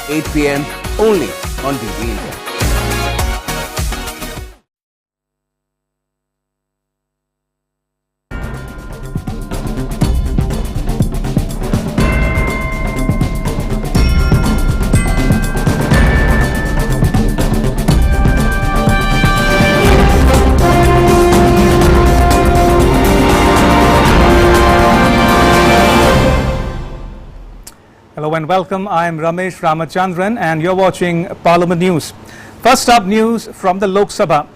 8 p.m. only on DD India. Hello and welcome. I am Ramesh Ramachandran and you're watching Parliament News. First up, news from the Lok Sabha.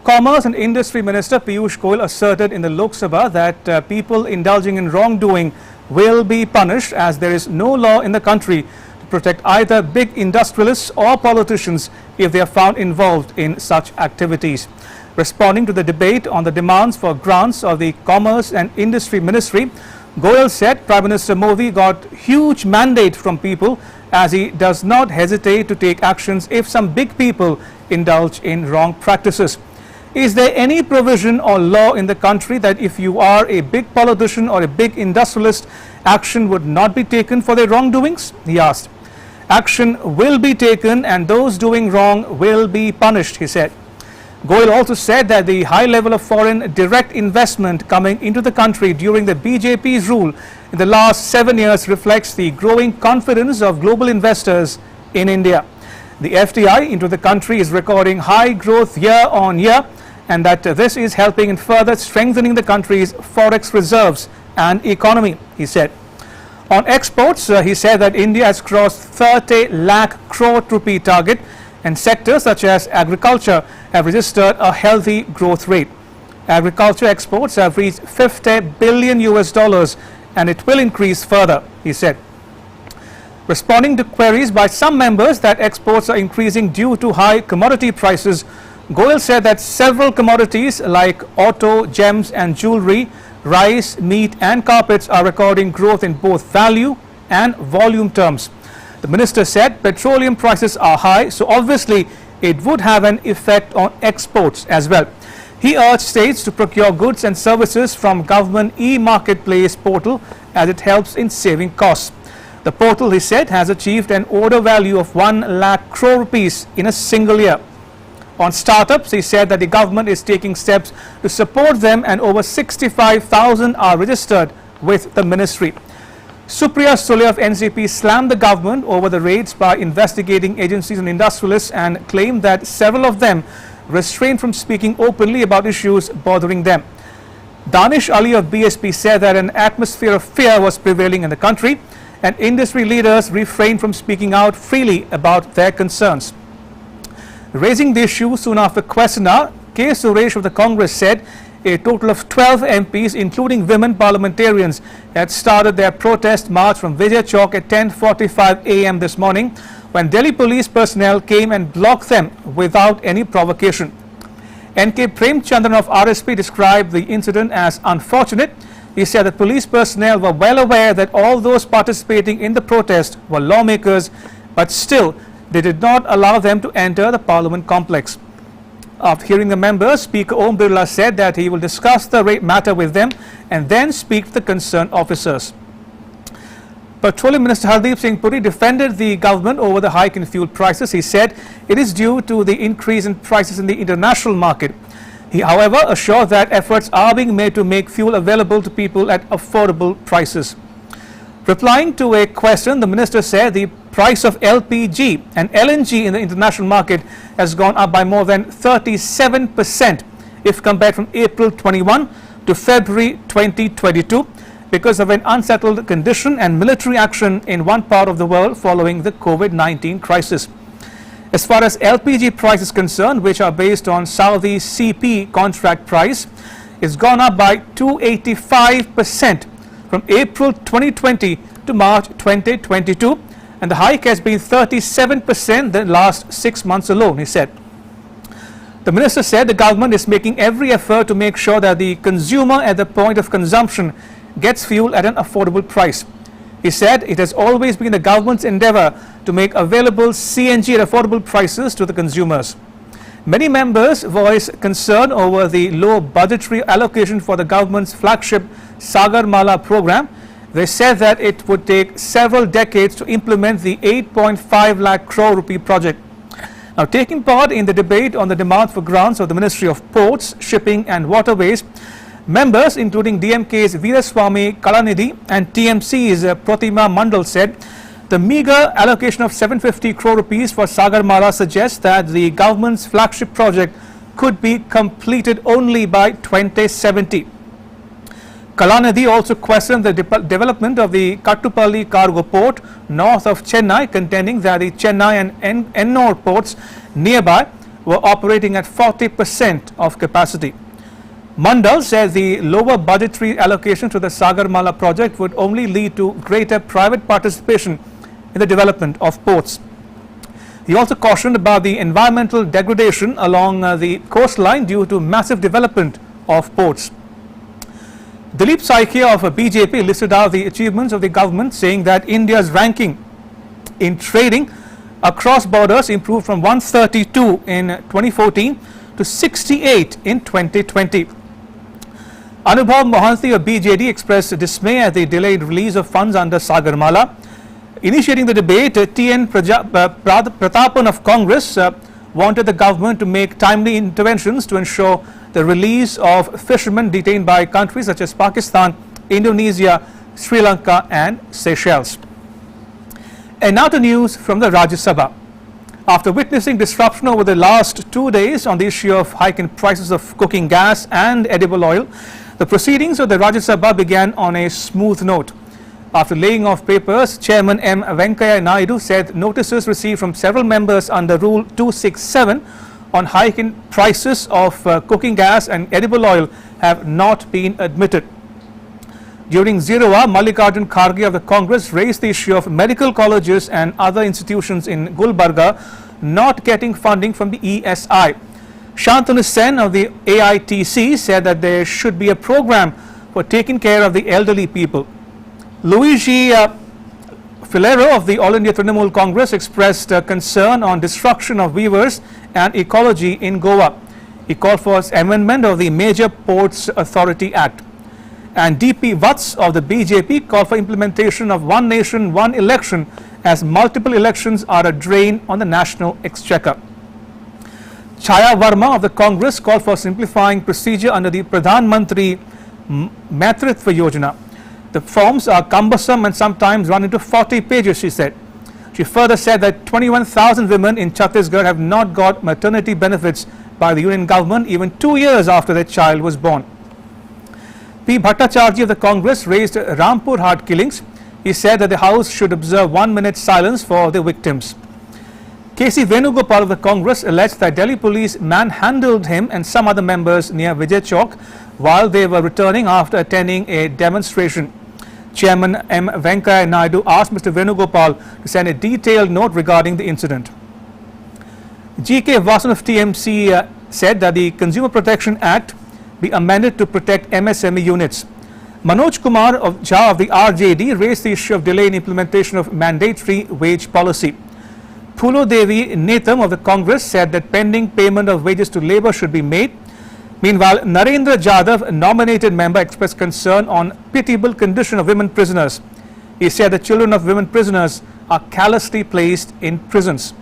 Commerce and Industry Minister Piyush Goyal asserted in the Lok Sabha that people indulging in wrongdoing will be punished, as there is no law in the country to protect either big industrialists or politicians if they are found involved in such activities. Responding to the debate on the demands for grants of the Commerce and Industry Ministry, Goyal said Prime Minister Modi got huge mandate from people, as he does not hesitate to take actions if some big people indulge in wrong practices. Is there any provision or law in the country that if you are a big politician or a big industrialist, action would not be taken for their wrongdoings? He asked. Action will be taken and those doing wrong will be punished, he said. Goyal also said that the high level of foreign direct investment coming into the country during the BJP's rule in the last 7 years reflects the growing confidence of global investors in India. The FDI into the country is recording high growth year on year, and that this is helping in further strengthening the country's forex reserves and economy, he said. On exports, he said that India has crossed 30 lakh crore rupee target, and sectors such as agriculture have registered a healthy growth rate. Agriculture exports have reached $50 billion and it will increase further, he said. Responding to queries by some members that exports are increasing due to high commodity prices, Goyal said that several commodities like auto, gems and jewelry, rice, meat and carpets are recording growth in both value and volume terms. The minister said petroleum prices are high, so obviously it would have an effect on exports as well. He urged states to procure goods and services from government e-marketplace portal, as it helps in saving costs. The portal, he said, has achieved an order value of 1 lakh crore rupees in a single year. On startups, he said that the government is taking steps to support them and over 65,000 are registered with the ministry. Supriya Sule of NCP slammed the government over the raids by investigating agencies and industrialists and claimed that several of them restrained from speaking openly about issues bothering them. Danish Ali of BSP said that an atmosphere of fear was prevailing in the country and industry leaders refrained from speaking out freely about their concerns. Raising the issue soon after questioner, K. Suresh of the Congress said a total of 12 MPs, including women parliamentarians, had started their protest march from Vijay Chowk at 10:45 a.m. this morning, when Delhi police personnel came and blocked them without any provocation. N.K. Premchandran of RSP described the incident as unfortunate. He said that police personnel were well aware that all those participating in the protest were lawmakers, but still they did not allow them to enter the Parliament complex. After hearing the members, Speaker Om Birla said that he will discuss the matter with them and then speak to the concerned officers. Petroleum Minister Hardeep Singh Puri defended the government over the hike in fuel prices. He said it is due to the increase in prices in the international market. He, however, assured that efforts are being made to make fuel available to people at affordable prices. Replying to a question, the minister said the price of LPG and LNG in the international market has gone up by more than 37% if compared from April 21 to February 2022 because of an unsettled condition and military action in one part of the world following the COVID-19 crisis. As far as LPG price is concerned, which are based on Saudi CP contract price, it's gone up by 285% from April 2020 to March 2022, and the hike has been 37% the last 6 months alone, he said. The minister said the government is making every effort to make sure that the consumer at the point of consumption gets fuel at an affordable price. He said it has always been the government's endeavor to make available CNG at affordable prices to the consumers. Many members voiced concern over the low budgetary allocation for the government's flagship Sagar Mala program, They said that it would take several decades to implement the 8.5 lakh crore rupee project. Now, taking part in the debate on the demand for grants of the Ministry of Ports, Shipping and Waterways, members including DMK's Veeraswamy Kalanidhi and TMC's Pratima Mandal said the meager allocation of 750 crore rupees for Sagarmala suggests that the government's flagship project could be completed only by 2070. Kalanidhi also questioned the development of the Kattupalli cargo port north of Chennai, contending that the Chennai and Ennore ports nearby were operating at 40% of capacity. Mandal said the lower budgetary allocation to the Sagarmala project would only lead to greater private participation in the development of ports. He also cautioned about the environmental degradation along the coastline due to massive development of ports. Dilip Saikia of BJP listed out the achievements of the government, saying that India's ranking in trading across borders improved from 132 in 2014 to 68 in 2020. Anubhav Mohanty of BJD expressed dismay at the delayed release of funds under Sagarmala. Initiating the debate, T.N. Pratapan of Congress wanted the government to make timely interventions to ensure the release of fishermen detained by countries such as Pakistan, Indonesia, Sri Lanka and Seychelles. And now to news from the Rajya Sabha. After witnessing disruption over the last 2 days on the issue of hike in prices of cooking gas and edible oil, the proceedings of the Rajya Sabha began on a smooth note. After laying off papers, Chairman M. Venkaiah Naidu said notices received from several members under Rule 267 on hike in prices of cooking gas and edible oil have not been admitted. During zero hour, Mallikarjun Kharge of the Congress raised the issue of medical colleges and other institutions in Gulbarga not getting funding from the ESI. Shantanu Sen of the AITC said that there should be a program for taking care of the elderly people. Luigi Filero of the All India Trinamool Congress expressed concern on destruction of weavers and ecology in Goa. He called for amendment of the Major Ports Authority Act. And DP Vats of the BJP called for implementation of one nation, one election, as multiple elections are a drain on the national exchequer. Chaya Verma of the Congress called for simplifying procedure under the Pradhan Mantri Matritva Yojana. The forms are cumbersome and sometimes run into 40 pages, she said. She further said that 21,000 women in Chhattisgarh have not got maternity benefits by the union government even 2 years after their child was born. P. Bhattacharjee of the Congress raised Rampur heart killings. He said that the House should observe 1 minute silence for the victims. K.C. Venugopal of the Congress alleged that Delhi police manhandled him and some other members near Vijay Chowk while they were returning after attending a demonstration. Chairman M. Venkaiah Naidu asked Mr. Venugopal to send a detailed note regarding the incident. G.K. Vasan of TMC said that the Consumer Protection Act be amended to protect MSME units. Manoj Kumar of Jha of the RJD raised the issue of delay in implementation of mandatory wage policy. Phulo Devi Netam of the Congress said that pending payment of wages to labour should be made. Meanwhile, Narendra Jadhav, a nominated member, expressed concern on pitiable condition of women prisoners. He said the children of women prisoners are callously placed in prisons.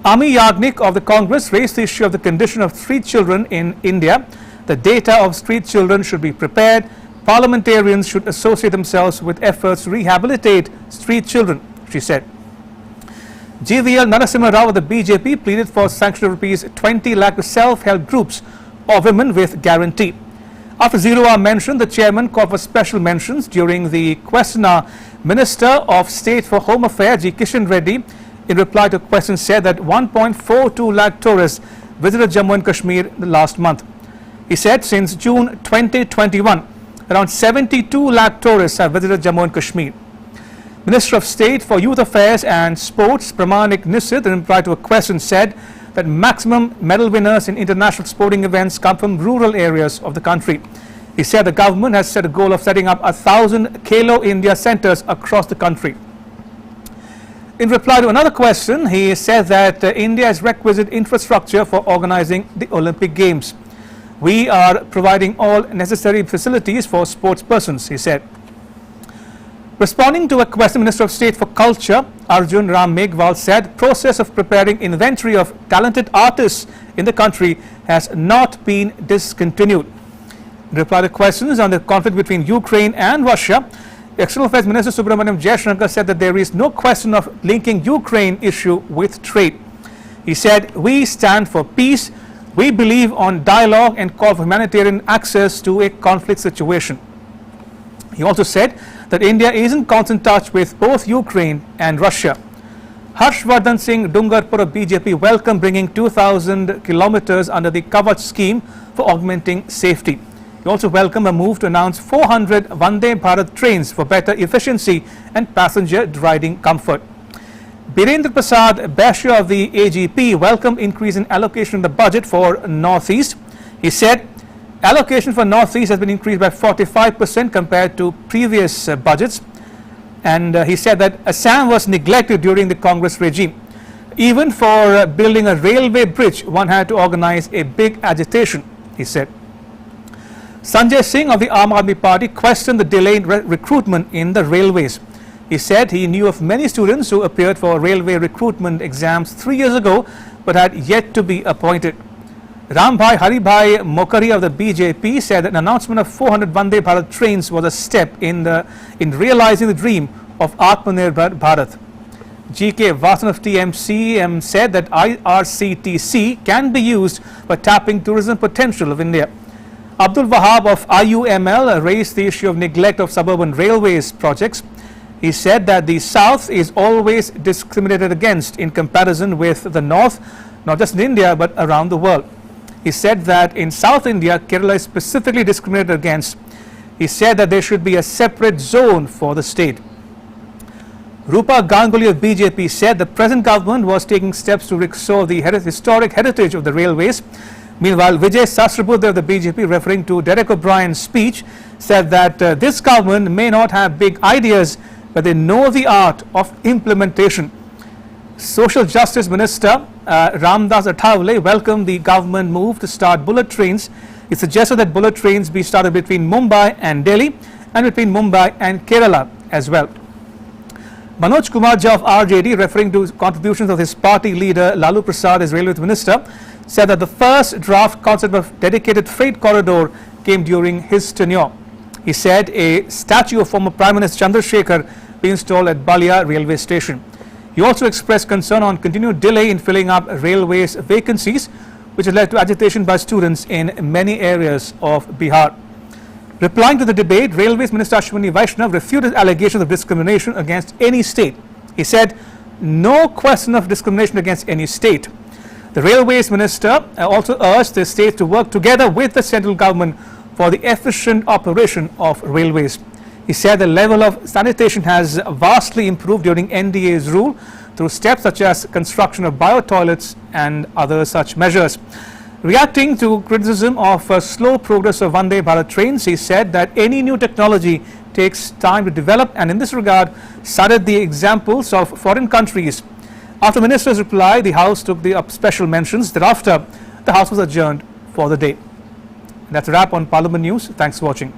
Ami Yagnik of the Congress raised the issue of the condition of street children in India. The data of street children should be prepared. Parliamentarians should associate themselves with efforts to rehabilitate street children, she said. GVL Narasimha Rao of the BJP pleaded for sanction of rupees 20 lakh to self-help groups or women with guarantee. After zero hour mention, the chairman called for special mentions. During the question hour, Minister of State for Home Affairs G. Kishan Reddy, in reply to a question, said that 1.42 lakh tourists visited Jammu and Kashmir last month. He said since June 2021, around 72 lakh tourists have visited Jammu and Kashmir. Minister of State for Youth Affairs and Sports Pramanik Nisid, in reply to a question, said that maximum medal winners in international sporting events come from rural areas of the country. He said the government has set a goal of setting up 1,000 Khelo India centers across the country. In reply to another question, he said that India has requisite infrastructure for organizing the Olympic Games. We are providing all necessary facilities for sports persons, he said. Responding to a question, Minister of State for Culture Arjun Ram Meghwal said process of preparing inventory of talented artists in the country has not been discontinued. In reply to questions on the conflict between Ukraine and Russia, External Affairs Minister Subramaniam Jaishankar said that there is no question of linking Ukraine issue with trade. He said, "We stand for peace. We believe on dialogue and call for humanitarian access to a conflict situation." He also said that India is in constant touch with both Ukraine and Russia. Harshvardhan Singh Dungarpur of BJP welcomed bringing 2,000 kilometers under the Kavach scheme for augmenting safety. He also welcomed a move to announce 400 Vande Bharat trains for better efficiency and passenger riding comfort. Birendra Prasad Bashir of the AGP welcomed increase in allocation in the budget for Northeast. He said allocation for Northeast has been increased by 45% compared to previous budgets, and he said that Assam was neglected during the Congress regime. Even for building a railway bridge, one had to organize a big agitation, he said. Sanjay Singh of the Aam Aadmi Party questioned the delayed recruitment in the railways. He said he knew of many students who appeared for railway recruitment exams 3 years ago but had yet to be appointed. Rambhai Haribhai Mokari of the BJP said that an announcement of 400 Vande Bharat trains was a step in realizing the dream of Atmanirbhar Bharat. GK Vasan of TMC said that IRCTC can be used for tapping tourism potential of India. Abdul Wahab of IUML raised the issue of neglect of suburban railways projects. He said that the South is always discriminated against in comparison with the North, not just in India but around the world. He said that in South India, Kerala is specifically discriminated against. He said that there should be a separate zone for the state. Rupa Ganguly of BJP said the present government was taking steps to restore the historic heritage of the railways. Meanwhile, Vijay Sahasrabudhe of the BJP, referring to Derek O'Brien's speech, said that this government may not have big ideas, but they know the art of implementation. Social Justice Minister Ramdas Athawale welcomed the government move to start bullet trains. He suggested that bullet trains be started between Mumbai and Delhi and between Mumbai and Kerala as well. Manoj Kumar Jha of RJD, referring to contributions of his party leader Lalu Prasad as Railways Minister, said that the first draft concept of dedicated freight corridor came during his tenure. He said a statue of former Prime Minister Chandrasekhar be installed at Balia railway station. He also expressed concern on continued delay in filling up railways vacancies, which has led to agitation by students in many areas of Bihar. Replying to the debate, Railways Minister Ashwini Vaishnav refuted allegations of discrimination against any state. He said, "No question of discrimination against any state." The Railways Minister also urged the states to work together with the central government for the efficient operation of railways. He said the level of sanitation has vastly improved during NDA's rule through steps such as construction of bio-toilets and other such measures. Reacting to criticism of slow progress of Vande Bharat trains, he said that any new technology takes time to develop, and in this regard cited the examples of foreign countries. After the minister's reply, the House took the special mentions. Thereafter, the House was adjourned for the day. That's a wrap on Parliament News. Thanks for watching.